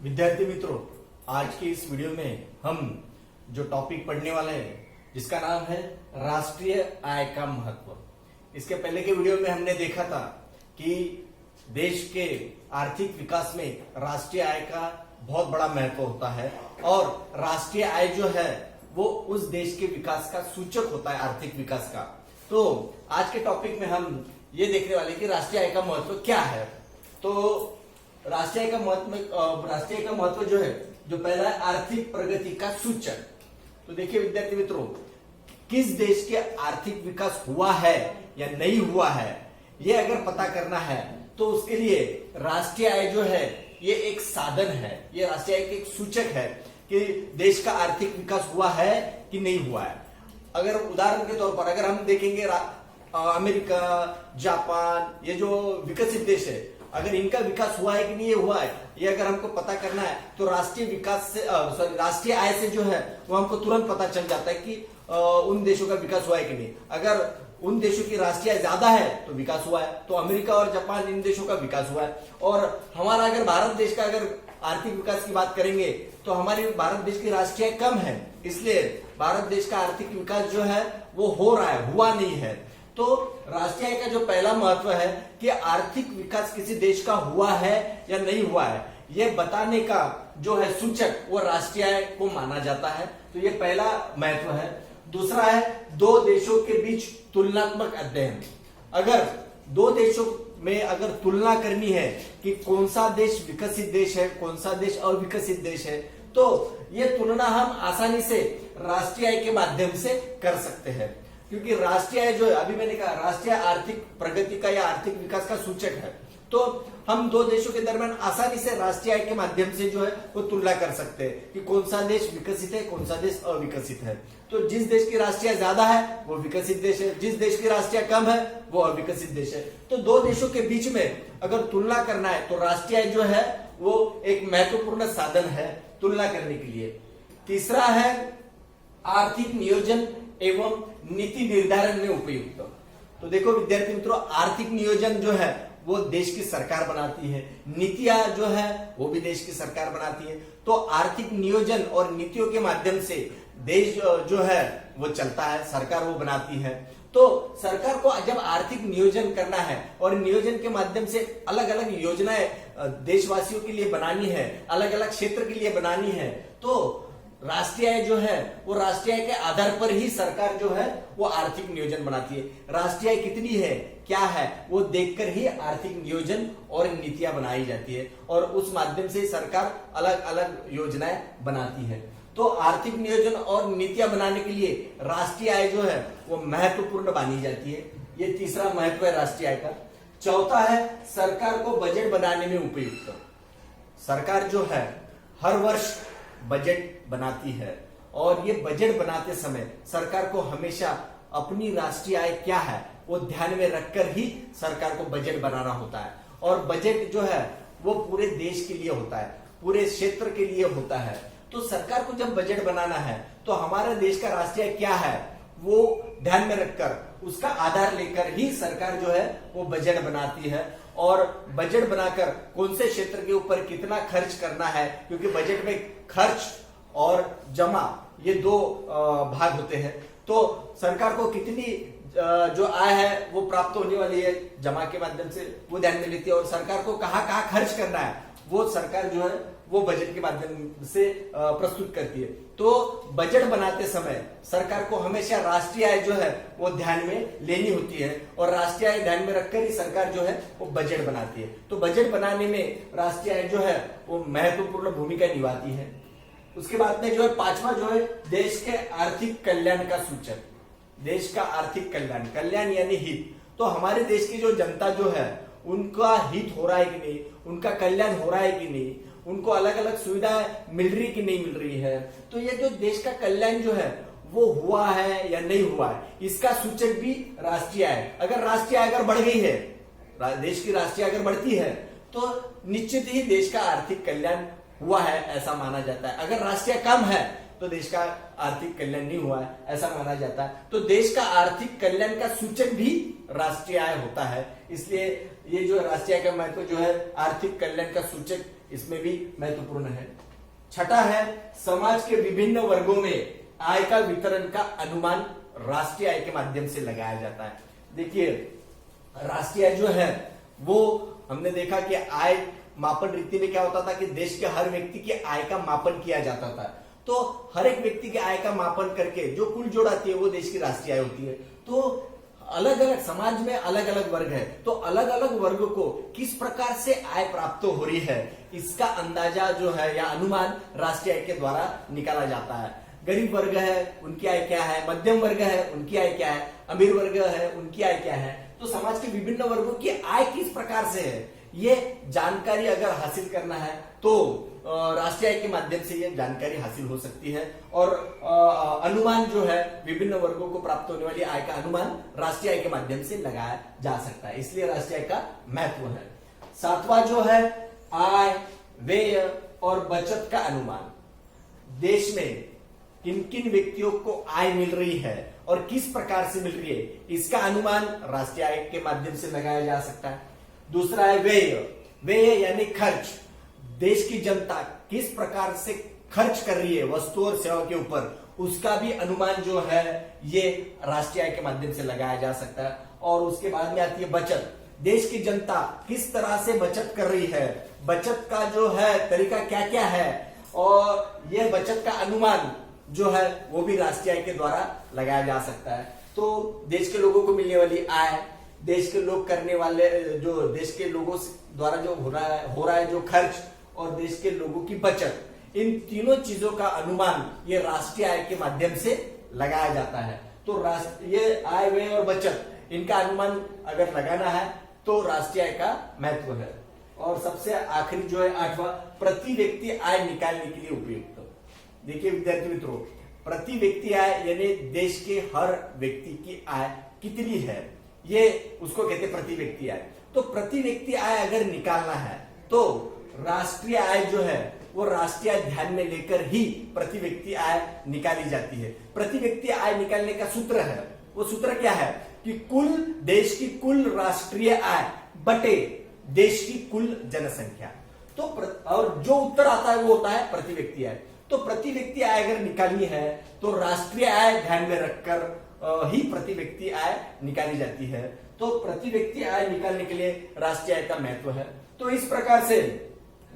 विद्यार्थी मित्रों, आज के इस वीडियो में हम जो टॉपिक पढ़ने वाले हैं जिसका नाम है राष्ट्रीय आय का महत्व। इसके पहले के वीडियो में हमने देखा था कि देश के आर्थिक विकास में राष्ट्रीय आय का बहुत बड़ा महत्व होता है और राष्ट्रीय आय जो है वो उस देश के विकास का सूचक होता है, आर्थिक विकास का। तो आज के टॉपिक में हम ये देखने वाले कि राष्ट्रीय आय का महत्व क्या है। तो राष्ट्रीय का महत्व जो है, जो पहला है आर्थिक प्रगति का सूचक। तो देखिए विद्यार्थी मित्रों, किस देश के आर्थिक विकास हुआ है या नहीं हुआ है, ये अगर पता करना है तो उसके लिए राष्ट्रीय आय जो है ये एक साधन है, ये राष्ट्रीय आय एक सूचक है कि देश का आर्थिक विकास हुआ है कि नहीं हुआ है। अगर उदाहरण के तौर पर अगर हम देखेंगे अमेरिका, जापान, ये जो विकसित देश है, अगर इनका विकास हुआ है कि नहीं हुआ है, ये अगर हमको पता करना है तो राष्ट्रीय विकास से राष्ट्रीय आय से जो है वो हमको तुरंत पता चल जाता है कि उन देशों का विकास हुआ है कि नहीं। अगर उन देशों की राष्ट्रीय आय ज्यादा है तो विकास हुआ है, तो अमेरिका और जापान इन देशों का विकास हुआ है। और हमारा अगर भारत देश का अगर आर्थिक विकास की बात करेंगे तो हमारे भारत देश की राष्ट्रीय आय कम है, इसलिए भारत देश का आर्थिक विकास जो है वो हो रहा है, हुआ नहीं है। तो राष्ट्रीय आय का जो पहला महत्व है कि आर्थिक विकास किसी देश का हुआ है या नहीं हुआ है, ये बताने का जो है सूचक वो राष्ट्रीय आय को माना जाता है। तो ये पहला महत्व है। दूसरा है दो देशों के बीच तुलनात्मक अध्ययन। अगर दो देशों में अगर तुलना करनी है कि कौन सा देश विकसित देश है, कौन सा देश अविकसित देश है, तो ये तुलना हम आसानी से राष्ट्रीय आय के माध्यम से कर सकते हैं। क्योंकि राष्ट्रीय आय जो है, अभी मैंने कहा राष्ट्रीय आर्थिक प्रगति का या आर्थिक विकास का सूचक है, तो हम दो देशों के दरमियान आसानी से राष्ट्रीय आय के माध्यम से जो है वो तुलना कर सकते हैं कि कौन सा देश विकसित है, कौन सा देश अविकसित है। तो जिस देश की राष्ट्रीय आय ज्यादा है वो विकसित देश है, जिस देश की राष्ट्रीय आय कम है वो अविकसित देश है। तो दो देशों के बीच में अगर तुलना करना है तो राष्ट्रीय आय जो है वो एक महत्वपूर्ण साधन है तुलना करने के लिए। तीसरा है आर्थिक नियोजन एवं नीति निर्धारण में उपयुक्त। तो देखो विद्यार्थी मित्रों, आर्थिक नियोजन जो है वो देश की सरकार बनाती है, नीतियां जो है वो भी देश की सरकार बनाती है। तो आर्थिक नियोजन और नीतियों के माध्यम से देश जो है वो चलता है, सरकार वो बनाती है। तो सरकार को जब आर्थिक नियोजन करना है और नियोजन के माध्यम से अलग अलग योजनाएं देशवासियों के लिए बनानी है, अलग अलग क्षेत्र के लिए बनानी है, तो राष्ट्रीय आय जो है वो राष्ट्रीय आय के आधार पर ही सरकार जो है वो आर्थिक नियोजन बनाती है। राष्ट्रीय आय कितनी है, क्या है, वो देखकर ही आर्थिक नियोजन और नीतियां बनाई जाती है और उस माध्यम से सरकार अलग अलग योजनाएं बनाती है। तो आर्थिक नियोजन और नीतियां बनाने के लिए राष्ट्रीय आय जो है वो महत्वपूर्ण मानी जाती है। ये तीसरा महत्व है राष्ट्रीय आय का। चौथा है सरकार को बजट बनाने में उपयुक्त। सरकार जो है हर वर्ष बजट बनाती है और ये बजट बनाते समय सरकार को हमेशा अपनी राष्ट्रीय आय क्या है वो ध्यान में रखकर ही सरकार को बजट बनाना होता है। और बजट जो है वो पूरे देश के लिए होता है, पूरे क्षेत्र के लिए होता है। तो सरकार को जब बजट बनाना है तो हमारे देश का राष्ट्रीय आय क्या है वो ध्यान में रखकर उसका आधार लेकर ही सरकार जो है वो बजट बनाती है। और बजट बनाकर कौन से क्षेत्र के ऊपर कितना खर्च करना है, क्योंकि बजट में खर्च और जमा ये दो भाग होते हैं। तो सरकार को कितनी जो आय है वो प्राप्त होने वाली है जमा के माध्यम से वो ध्यान में लेती है, और सरकार को कहाँ कहाँ खर्च करना है वो सरकार जो है वो बजट के माध्यम से प्रस्तुत करती है। तो बजट बनाते समय सरकार को हमेशा राष्ट्रीय आय जो है वो ध्यान में लेनी होती है और राष्ट्रीय आय ध्यान में रखकर ही सरकार जो है वो बजट बनाती है। तो बजट बनाने में राष्ट्रीय आय जो है वो महत्वपूर्ण भूमिका निभाती है। उसके बाद में जो है पांचवा जो है देश के आर्थिक कल्याण का सूचक। देश का आर्थिक कल्याण, कल्याण यानी हित। तो हमारे देश की जो जनता जो है उनका हित हो रहा है कि नहीं, उनका कल्याण हो रहा है कि नहीं, उनको अलग अलग सुविधाएं मिल रही कि नहीं मिल रही है। तो ये जो देश का कल्याण जो है वो हुआ है या नहीं हुआ है, इसका सूचक भी राष्ट्रीय आय। अगर राष्ट्रीय आय अगर बढ़ गई है, देश की राष्ट्रीय आय अगर बढ़ती है तो निश्चित ही देश का आर्थिक कल्याण हुआ है ऐसा माना जाता है। अगर राष्ट्रीय कम है तो देश का आर्थिक कल्याण नहीं हुआ है ऐसा माना जाता है। तो देश का आर्थिक कल्याण का सूचक भी राष्ट्रीय आय होता है। इसलिए ये जो राष्ट्रीय आय का महत्व जो है आर्थिक कल्याण का सूचक इसमें भी महत्वपूर्ण है। छठा है समाज के विभिन्न वर्गों में आय का वितरण का अनुमान राष्ट्रीय आय के माध्यम से लगाया जाता है। देखिए राष्ट्रीय आय जो है वो हमने देखा कि आय मापन रीति में क्या होता था कि देश के हर व्यक्ति की आय का मापन किया जाता था। तो हर एक व्यक्ति की आय का मापन करके जो कुल जोड़ आती है वो देश की राष्ट्रीय आय होती है। तो अलग अलग समाज में अलग अलग वर्ग है, तो अलग अलग वर्ग को किस प्रकार से आय प्राप्त हो रही है इसका अंदाजा जो है या अनुमान राष्ट्रीय आय के द्वारा निकाला जाता है। गरीब वर्ग है उनकी आय क्या है, मध्यम वर्ग है उनकी आय क्या है, अमीर वर्ग है उनकी आय क्या है। तो समाज के विभिन्न वर्गों की आय किस प्रकार से है ये जानकारी अगर हासिल करना है तो राष्ट्रीय आय के माध्यम से ये जानकारी हासिल हो सकती है। और अनुमान जो है विभिन्न वर्गों को प्राप्त होने वाली आय का अनुमान राष्ट्रीय आय के माध्यम से लगाया जा सकता है, इसलिए राष्ट्रीय आय का महत्व है। सातवां जो है आय, व्यय और बचत का अनुमान। देश में किन किन व्यक्तियों को आय मिल रही है और किस प्रकार से मिल रही है इसका अनुमान राष्ट्रीय आय के माध्यम से लगाया जा सकता है। दूसरा है व्यय, व्यय यानी खर्च। देश की जनता किस प्रकार से खर्च कर रही है वस्तु और सेवा के ऊपर, उसका भी अनुमान जो है ये राष्ट्रीय आय के माध्यम से लगाया जा सकता है। और उसके बाद में आती है बचत। देश की जनता किस तरह से बचत कर रही है, बचत का जो है तरीका क्या क्या है, और यह बचत का अनुमान जो है वो भी राष्ट्रीय आय के द्वारा लगाया जा सकता है। तो देश के लोगों को मिलने वाली आय, देश के लोग करने वाले जो देश के लोगों द्वारा जो हो रहा है जो खर्च, और देश के लोगों की बचत, इन तीनों चीजों का अनुमान ये राष्ट्रीय आय के माध्यम से लगाया जाता है। तो ये आय, व्यय और बचत इनका अनुमान अगर लगाना है तो राष्ट्रीय आय का महत्व है। और सबसे आखिरी जो है आठवां, प्रति व्यक्ति आय निकालने के लिए उपयुक्त। देखिए विद्यार्थी मित्रों, प्रति व्यक्ति आय यानी देश के हर व्यक्ति की आय कितनी है ये उसको कहते हैं प्रति व्यक्ति आय। तो प्रति व्यक्ति आय अगर निकालना है तो राष्ट्रीय आय जो है वो राष्ट्रीय आय ध्यान में लेकर ही प्रति व्यक्ति आय निकाली जाती है। प्रति व्यक्ति आय निकालने का सूत्र है, वो सूत्र क्या है कि कुल देश की कुल राष्ट्रीय आय बटे देश की कुल जनसंख्या। तो और जो उत्तर आता है वो होता है प्रति व्यक्ति आय। तो प्रति व्यक्ति आय अगर निकालनी है तो राष्ट्रीय आय ध्यान में रखकर ही प्रति व्यक्ति आय निकाली जाती है। तो प्रति व्यक्ति आय निकालने के लिए राष्ट्रीय आय का महत्व है। तो इस प्रकार से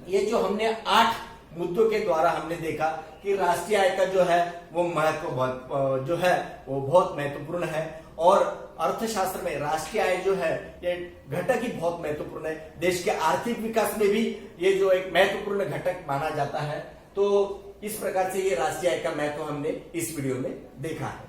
ये जो हमने 8 मुद्दों के द्वारा हमने देखा कि राष्ट्रीय आय का जो है वो महत्व जो है वो बहुत महत्वपूर्ण है। और अर्थशास्त्र में राष्ट्रीय आय जो है ये घटक ही बहुत महत्वपूर्ण है। देश के आर्थिक विकास में भी ये जो एक महत्वपूर्ण घटक माना जाता है। तो इस प्रकार से ये राष्ट्रीय आय का महत्व हमने इस वीडियो में देखा है।